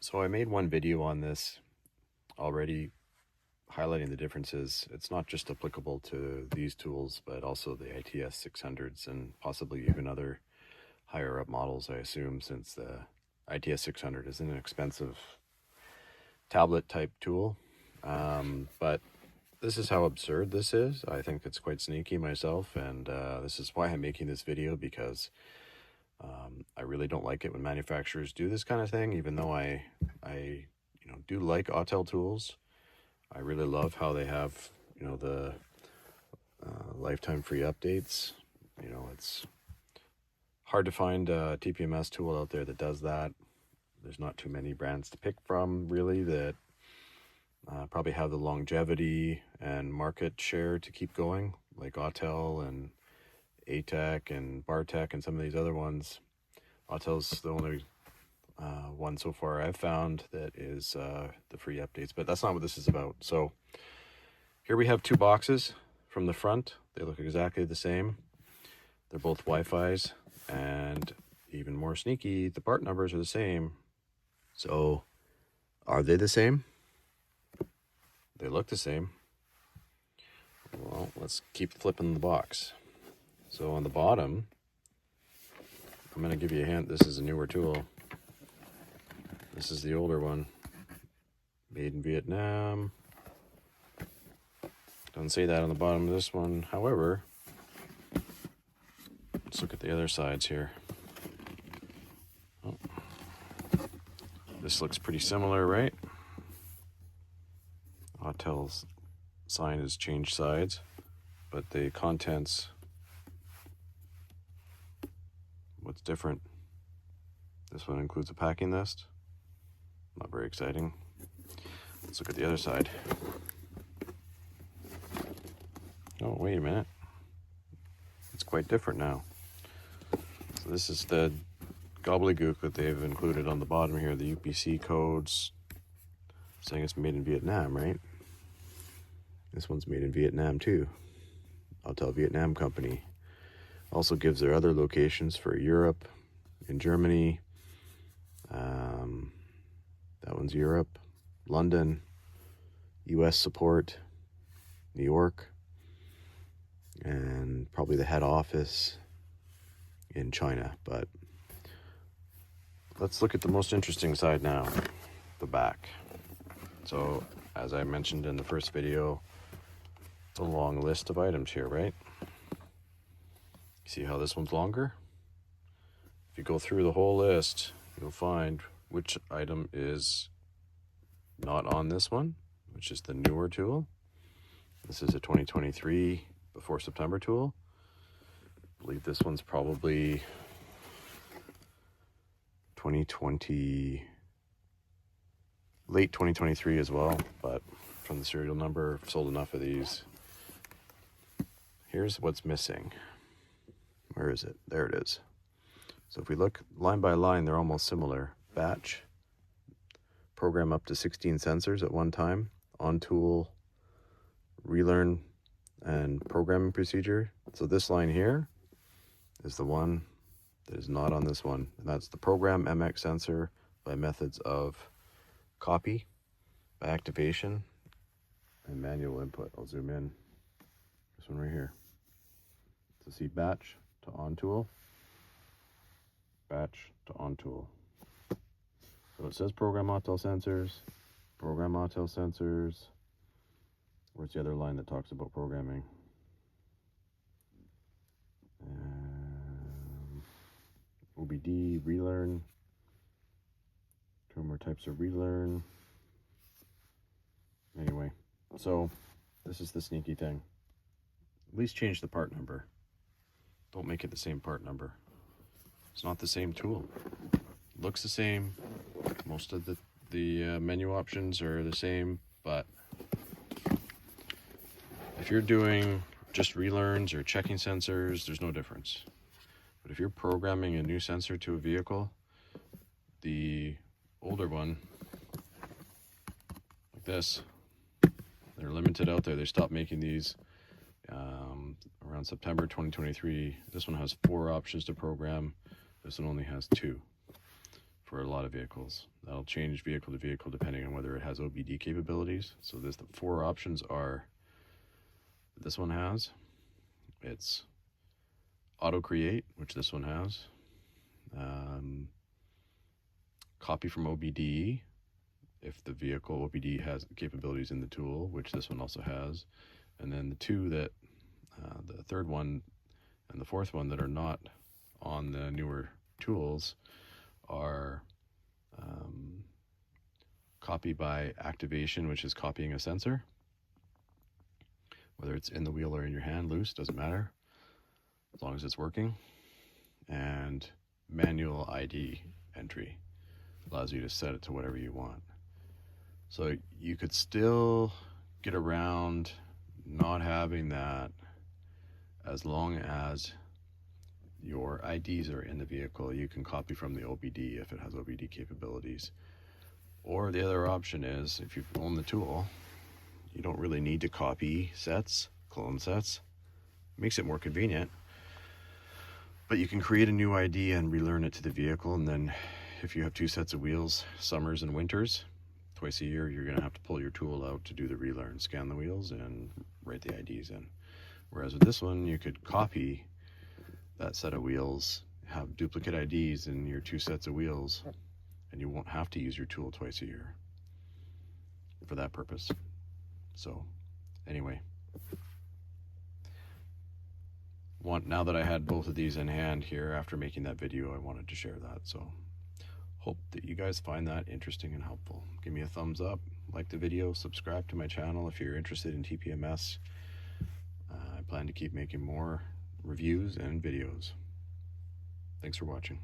So I made one video on this already, highlighting the differences. It's not just applicable to these tools, but also the ITS 600s and possibly even other higher up models, I assume, since the ITS 600 is an expensive tablet type tool. But this is how absurd this is. I think it's quite sneaky myself, and this is why I'm making this video, because I really don't like it when manufacturers do this kind of thing, even though I do like Autel tools. I really love how they have, the lifetime free updates. It's hard to find a TPMS tool out there that does that. There's not too many brands to pick from, really, that probably have the longevity and market share to keep going, like Autel and ATEC and Bartek and some of these other ones. Autel's the only one so far I've found that is the free updates, but that's not what this is about. So here we have two boxes from the front. They look exactly the same. They're both Wi-Fi's, and even more sneaky, the part numbers are the same. So are they the same? They look the same. Well, let's keep flipping the box. So on the bottom, I'm going to give you a hint. This is a newer tool. This is the older one. Made in Vietnam. Doesn't say that on the bottom of this one. However, let's look at the other sides here. Oh. This looks pretty similar, right? Autel's sign has changed sides, but the contents, what's different? This one includes a packing list. Not very exciting. Let's look at the other side. Oh, wait a minute. It's quite different now. So this is the gobbledygook that they've included on the bottom here, the UPC codes, saying it's made in Vietnam, right? This one's made in Vietnam too. Autel Vietnam Company. Also gives their other locations for Europe, in Germany. That one's Europe, London, US support, New York, and probably the head office in China. But let's look at the most interesting side now, the back. So as I mentioned in the first video, it's a long list of items here, right? See how this one's longer? If you go through the whole list, you'll find which item is not on this one, which is the newer tool. This is a 2023 before September tool. I believe this one's probably 2020, late 2023 as well, but from the serial number, I've sold enough of these. Here's what's missing. Where is it? There it is. So if we look line by line, they're almost similar. Batch, program up to 16 sensors at one time, on tool, relearn, and programming procedure. So this line here is the one that is not on this one, and that's the program MX sensor by methods of copy, by activation, and manual input. I'll zoom in. This one right here. So see batch to on tool, batch to on tool. So it says program Autel sensors, program Autel sensors. Where's the other line that talks about programming? OBD, relearn. Two more types of relearn. Anyway, so this is the sneaky thing. At least change the part number. Don't make it the same part number. It's not the same tool. It looks the same. Most of the menu options are the same, but if you're doing just relearns or checking sensors, there's no difference. But if you're programming a new sensor to a vehicle, the older one, like this, they're limited out there. They stopped making these around September 2023. This one has 4 options to program. This one only has 2. for a lot of vehicles. That'll change vehicle to vehicle depending on whether it has OBD capabilities. So the 4 options are, this one has, it's auto create, which this one has, copy from OBD, if the vehicle OBD has capabilities in the tool, which this one also has, and then the 3rd one and the 4th one that are not on the newer tools are copy by activation, which is copying a sensor, whether it's in the wheel or in your hand, loose, doesn't matter, as long as it's working, and manual ID entry allows you to set it to whatever you want. So you could still get around not having that as long as your IDs are in the vehicle. You can copy from the OBD if it has OBD capabilities. Or the other option is, if you own the tool, you don't really need to copy sets, clone sets. It makes it more convenient. But you can create a new ID and relearn it to the vehicle, and then if you have 2 sets of wheels, summers and winters, twice a year, you're going to have to pull your tool out to do the relearn, scan the wheels, and write the IDs in. Whereas with this one, you could copy that set of wheels, have duplicate IDs in your 2 sets of wheels, and you won't have to use your tool twice a year for that purpose. So anyway, now that I had both of these in hand here after making that video, I wanted to share that. So hope that you guys find that interesting and helpful. Give me a thumbs up, like the video, subscribe to my channel if you're interested in TPMS. I plan to keep making more reviews and videos. Thanks for watching.